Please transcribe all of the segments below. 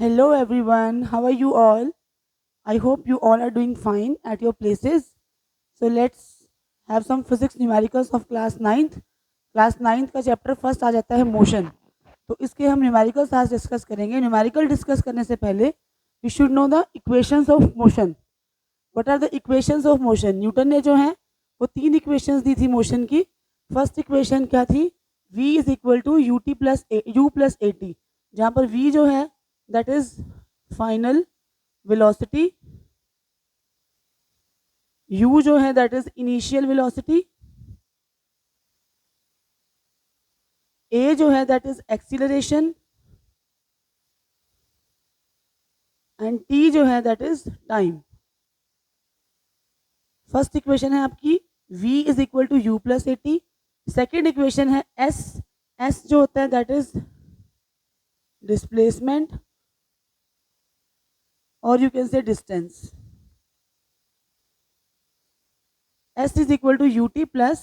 Hello everyone, how are you all? I hope you all are doing fine at your places. So let's have some physics numericals of class 9th. Class 9th का chapter first आ जाता है motion. तो इसके हम numericals आज discuss करेंगे. Numerical discuss करने से पहले we should know the equations of motion. What are the equations of motion? Newton ने जो है वो तीन इक्वेशंस दी थी मोशन की. फर्स्ट इक्वेशन क्या थी? v is equal to u t plus u plus a t, जहाँ पर v जो है that is final velocity, u जो है that is initial velocity, a जो है that is acceleration and t जो है that is time. First equation है आपकी v is equal to u plus a t. Second equation है s जो होता है दैट इज डिस्प्लेसमेंट और you can say distance. s is equal to u t plus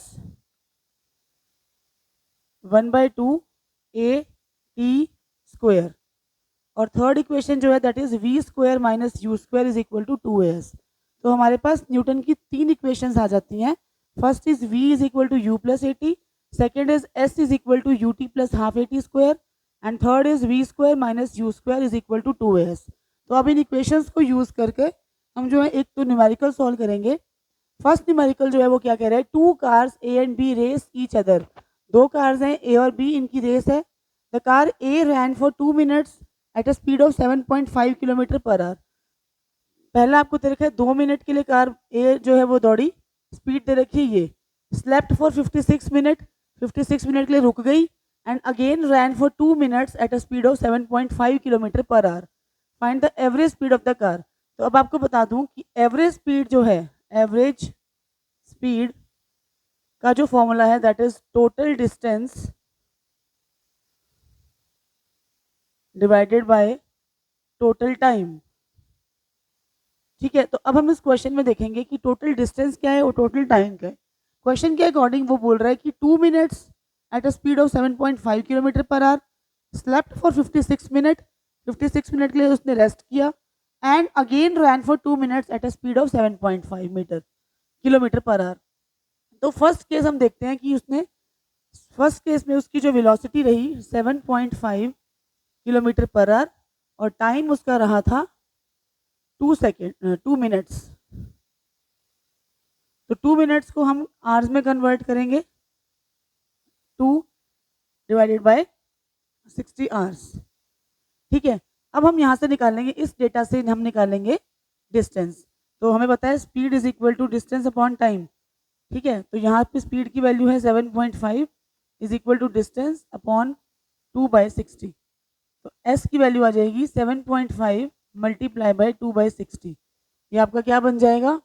1/2 a t square. और third equation जो है that is v square minus u square is equal to 2as. तो हमारे पास Newton की तीन equations आ जाती हैं. First is v is equal to u plus a t, second is s is equal to u t plus half a t square and third is v square minus u square is equal to 2as. तो अब इन equations को use करके हम जो है एक तो numerical solve करेंगे. फर्स्ट न्यूमेरिकल जो है वो क्या कह रहा है? Two cars A and B race each other. दो कार्स हैं ए और बी, इनकी रेस है. The car A ran for 2 minutes at a speed of 7.5 kilometre per hour. पहला आपको दे रखा है 2 मिनट के लिए कार ए जो है वो दौड़ी, स्पीड दे रखी है ये. स्लेप्ट फॉर 56 मिनट, 56 मिनट के लिए रुक गई and again ran for 2 minutes at a speed of 7.5 kilometre per our. Find the average speed of the car. तो अब आपको बता दूं कि एवरेज स्पीड जो है, एवरेज स्पीड का जो फॉर्मूला है that is total distance divided by total time. ठीक है, तो अब हम इस क्वेश्चन में देखेंगे कि टोटल डिस्टेंस क्या है और टोटल टाइम क्या है. क्वेश्चन के अकॉर्डिंग वो बोल रहा है कि 2 minutes at a speed of 7.5 kilometre per hour, slept for 56 minute, 56 minute के लिए उसने रेस्ट किया and again ran for 2 minutes at a speed of 7.5 metre kilometre per hour. तो फर्स्ट केस हम देखते हैं कि उसने फर्स्ट केस में उसकी जो वेलोसिटी रही 7.5 किलोमीटर पर आवर और टाइम उसका रहा था 2 मिनट्स. तो 2 मिनट्स को हम आवर्स में कन्वर्ट करेंगे. 2 डिवाइडेड बाय 60 आवर्स. ठीक है, अब हम यहाँ से निकालेंगे, इस डेटा से हम निकालेंगे डिस्टेंस. तो हमें पता है speed is equal to distance upon time. ठीक है, तो यहाँ पे स्पीड की वैल्यू है 7.5 is equal to distance upon 2/60. तो s की वैल्यू आ जाएगी 7.5 मल्टीप्लाई बाय 2/60. ये आपका क्या बन जाएगा?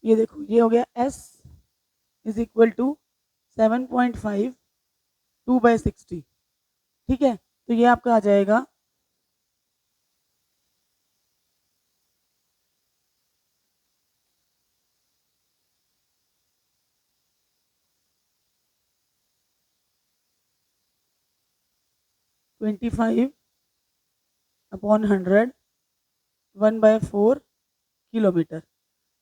ये देखो, ये हो गया s इज इक्वल टू 7.5 2/60. ठीक है, तो ये आपका आ जाएगा 25 अपॉन 100 1/4 किलोमीटर.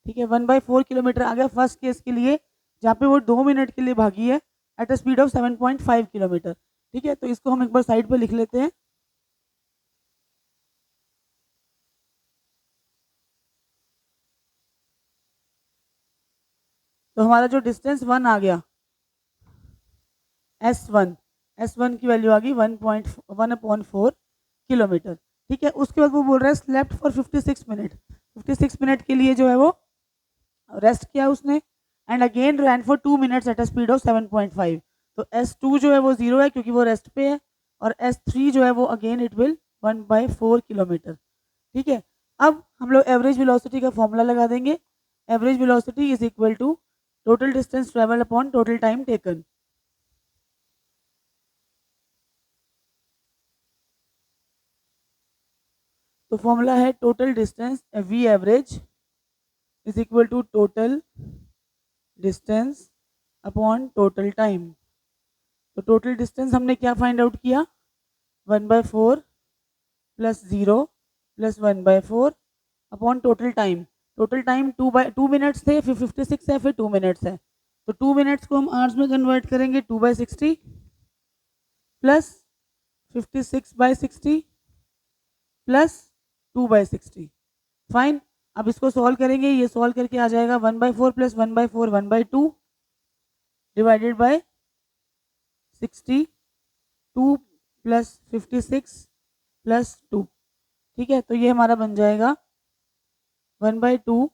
ठीक है, 1/4 किलोमीटर आ गया फर्स्ट केस के लिए, जहाँ पे वो 2 मिनट के लिए भागी है eight a speed of 7.5 kilometre. ठीक है, तो इसको हम एक बार साइड पे लिख लेते हैं. तो हमारा जो डिस्टेंस 1 आ गया S1, S1 की वैल्यू आ गई 1.1/4 किलोमीटर. ठीक है, उसके बाद वो बोल रहा है स्लेप्ट फॉर 56 मिनट. 56 मिनट के लिए जो है वो रेस्ट किया उसने and again ran for 2 minutes at a speed of 7.5. तो S2 जो है वो 0 है क्योंकि वो रेस्ट पे है और S3 जो है वो अगेन इट विल 1/4 किलोमीटर. ठीक है, अब हम लोग एवरेज वेलोसिटी का फॉर्मूला लगा देंगे. Average velocity is equal to total distance travel upon total time taken. तो फॉर्मूला है total distance v average is equal to total distance upon total time. तो टोटल डिस्टेंस हमने क्या फाइंड आउट किया, 1/4 plus 0 plus 1/4 upon total time. Total time 2 minutes थे, फिर 56 है, फिर 2 मिनट्स है। तो 2 मिनट्स को हम आवर्स में कन्वर्ट करेंगे, 2/60 प्लस 56/60 प्लस 2/60। फाइन, अब इसको सॉल्व करेंगे, ये सॉल्व करके आ जाएगा 1/4 plus 1/4 1/2 divided by 60, 2 plus 56 plus 2। ठीक है, तो ये हमारा बन जाएगा 1/2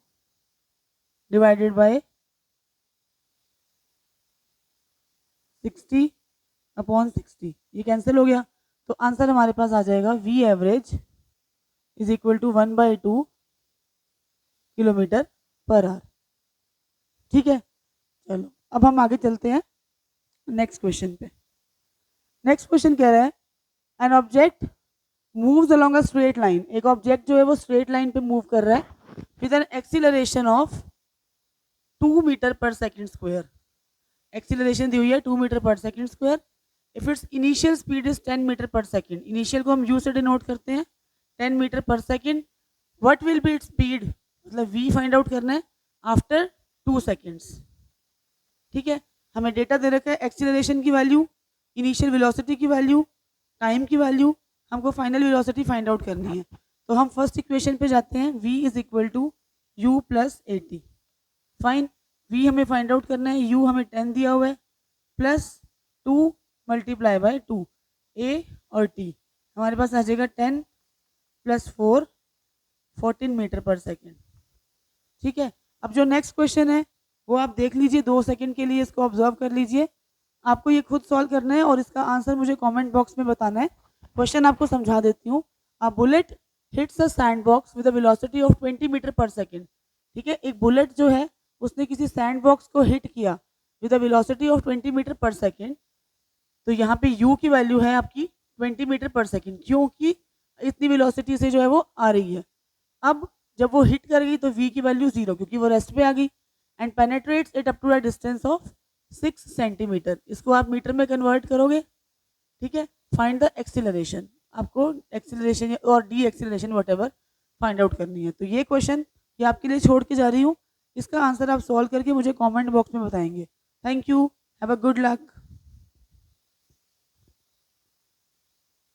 डिवाइडेड बाय 60 अपॉन 60, ये कैंसिल हो गया। तो आंसर हमारे पास आ जाएगा v average is equal to 1/2 kilometre per hour. ठीक है, चलो अब हम आगे चलते हैं नेक्स्ट क्वेश्चन पे। नेक्स्ट क्वेश्चन कह रहा है an object moves along a straight line. एक ऑब्जेक्ट जो है वो स्ट्रेट लाइन पे मूव कर रहा है with an acceleration of 2 metre per second square. Acceleration दी हुई है 2 metre per second square. If its initial speed is 10 metre per second, initial को हम यू से डिनोट करते हैं 10 metre per second. What will be its speed, मतलब we find out करना है आफ्टर 2 सेकेंड्स। ठीक है, हमें डेटा दे रखा है एक्सीलरेशन की वैल्यू, इनिशियल वेलोसिटी की वैल्यू, टाइम की वैल्यू, हमको फाइनल वेलोसिटी फाइंड आउट करनी है। तो हम फर्स्ट इक्वेशन पे जाते हैं, v is equal to u plus 80। Fine, v हमें फाइंड आउट करना है, u हमें 10 दिया हुआ है प्लस 2 मल्टीप्लाई बाय 2, a और t हमारे पास आ जाएगा 10 प्लस 4 14 मीटर पर सेकेंड। ठीक है, अब जो नेक्स्ट क्वेश्चन है वो आप देख लीजिए, 2 सेकेंड के लिए इसको ऑब्जर्व कर लीजिए। आपको ये खुद सॉल्व करना है और इसका आंसर मुझे कमेंट बॉक्स में बताना है। क्वेश्चन आपको समझा देती हूँ। A bullet hits a sand box with a velocity of 20 metre per second. ठीक है, एक बुलेट जो है उसने किसी सैंड बॉक्स को हिट किया with a velocity of 20 metre per second. तो यहाँ पे u की वैल्यू है आपकी 20 मीटर पर सेकेंड, क्योंकि इतनी वेलोसिटी से जो है वो आ रही है। अब जब वो हिट कर गई तो v की वैल्यू 0, क्योंकि वो रेस्ट पे आ गई। And penetrates it up to a distance of 6 centimetre. इसको आप मीटर में कन्वर्ट करोगे। ठीक है, फाइंड द एक्सीलरेशन, आपको एक्सीलरेशन और deceleration whatever find out करनी है। तो ये क्वेश्चन ये आपके लिए छोड़ के जा रही हूँ, इसका आंसर आप सॉल्व करके मुझे कमेंट बॉक्स में बताएंगे। Thank you, have a good luck.